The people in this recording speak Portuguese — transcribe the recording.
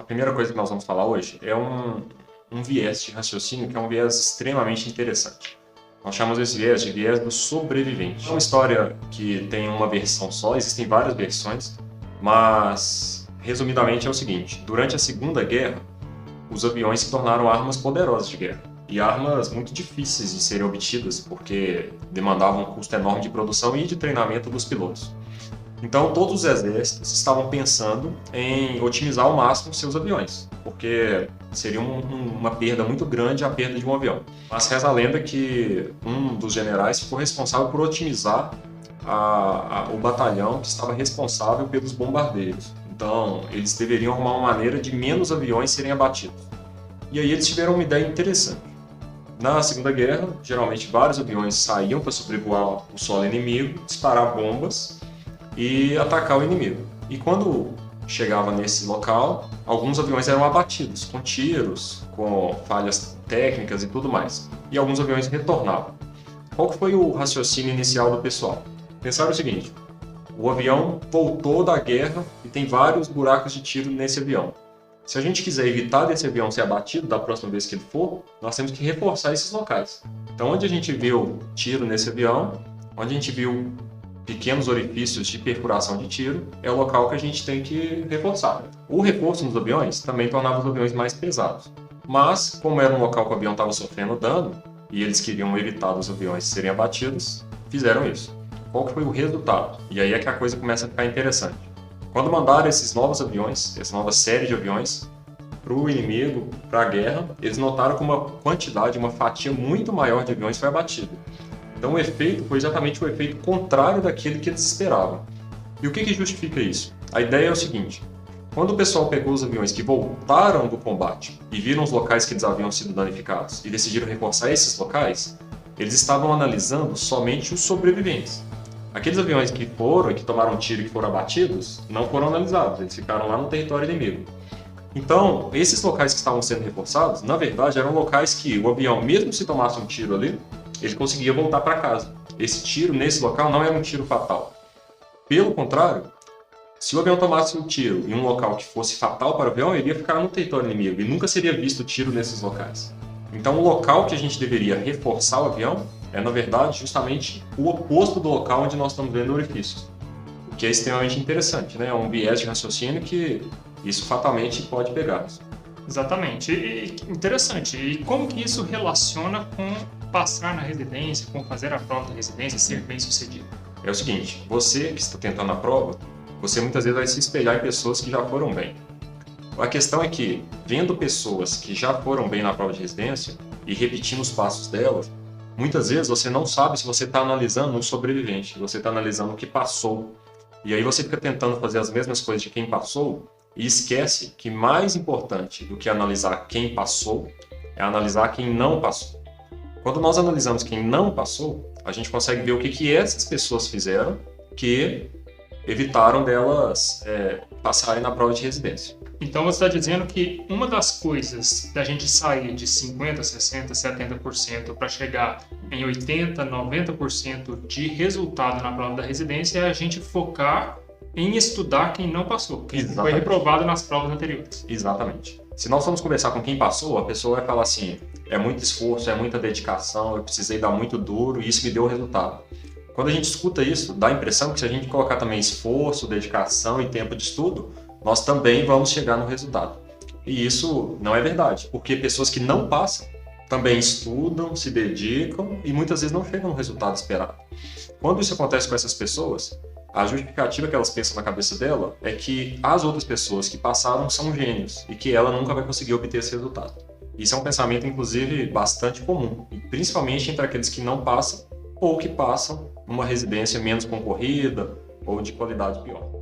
a primeira coisa que nós vamos falar hoje é um viés de raciocínio que é um viés extremamente interessante. Nós chamamos esse viés de viés do sobrevivente. É uma história que tem uma versão só, existem várias versões, mas resumidamente é o seguinte: durante a Segunda Guerra, os aviões se tornaram armas poderosas de guerra e armas muito difíceis de serem obtidas porque demandavam um custo enorme de produção e de treinamento dos pilotos. Então, todos os exércitos estavam pensando em otimizar ao máximo seus aviões, porque seria uma perda muito grande a perda de um avião. Mas reza a lenda que um dos generais ficou responsável por otimizar o batalhão que estava responsável pelos bombardeiros. Então, eles deveriam arrumar uma maneira de menos aviões serem abatidos. E aí eles tiveram uma ideia interessante. Na Segunda Guerra, geralmente vários aviões saíam para sobrevoar o solo inimigo, disparar bombas e atacar o inimigo. E quando chegava nesse local, alguns aviões eram abatidos com tiros, com falhas técnicas e tudo mais. E alguns aviões retornavam. Qual que foi o raciocínio inicial do pessoal? Pensaram o seguinte: o avião voltou da guerra e tem vários buracos de tiro nesse avião. Se a gente quiser evitar desse avião ser abatido da próxima vez que ele for, nós temos que reforçar esses locais. Então, onde a gente viu tiro nesse avião, onde a gente viu pequenos orifícios de perfuração de tiro, é o local que a gente tem que reforçar. O reforço nos aviões também tornava os aviões mais pesados. Mas, como era um local que o avião estava sofrendo dano, e eles queriam evitar os aviões serem abatidos, fizeram isso. Qual que foi o resultado? E aí é que a coisa começa a ficar interessante. Quando mandaram esses novos aviões, essa nova série de aviões, para o inimigo, para a guerra, eles notaram que uma quantidade, uma fatia muito maior de aviões foi abatida. Então o efeito foi exatamente o efeito contrário daquele que eles esperavam. E o que justifica isso? A ideia é o seguinte: quando o pessoal pegou os aviões que voltaram do combate e viram os locais que eles haviam sido danificados e decidiram reforçar esses locais, eles estavam analisando somente os sobreviventes. Aqueles aviões que foram e que tomaram tiro e que foram abatidos não foram analisados, eles ficaram lá no território inimigo. Então, esses locais que estavam sendo reforçados, na verdade, eram locais que o avião, mesmo se tomasse um tiro ali, ele conseguia voltar para casa. Esse tiro nesse local não era um tiro fatal. Pelo contrário, se o avião tomasse um tiro em um local que fosse fatal para o avião, ele ia ficar no território inimigo e nunca seria visto tiro nesses locais. Então, o local que a gente deveria reforçar o avião é, na verdade, justamente o oposto do local onde nós estamos vendo orifícios. O que é extremamente interessante, né? É um viés de raciocínio que isso fatalmente pode pegar. Exatamente. E interessante. E como que isso relaciona com passar na residência, com fazer a prova da residência, ser bem sucedido? É o seguinte: você que está tentando a prova, você muitas vezes vai se espelhar em pessoas que já foram bem. A questão é que, vendo pessoas que já foram bem na prova de residência e repetindo os passos delas, muitas vezes você não sabe se você está analisando um sobrevivente, você está analisando o que passou. E aí você fica tentando fazer as mesmas coisas de quem passou e esquece que mais importante do que analisar quem passou é analisar quem não passou. Quando nós analisamos quem não passou, a gente consegue ver o que essas pessoas fizeram que evitaram delas passarem na prova de residência. Então você está dizendo que uma das coisas da gente sair de 50%, 60%, 70% para chegar em 80%, 90% de resultado na prova da residência é a gente focar em estudar quem não passou, quem foi reprovado nas provas anteriores. Exatamente. Se nós formos conversar com quem passou, a pessoa vai falar assim: é muito esforço, é muita dedicação, eu precisei dar muito duro e isso me deu resultado. Quando a gente escuta isso, dá a impressão que se a gente colocar também esforço, dedicação e tempo de estudo, nós também vamos chegar no resultado. E isso não é verdade, porque pessoas que não passam também estudam, se dedicam e muitas vezes não chegam no resultado esperado. Quando isso acontece com essas pessoas, a justificativa que elas pensam na cabeça dela é que as outras pessoas que passaram são gênios e que ela nunca vai conseguir obter esse resultado. Isso é um pensamento, inclusive, bastante comum, e principalmente entre aqueles que não passam ou que passam numa residência menos concorrida ou de qualidade pior.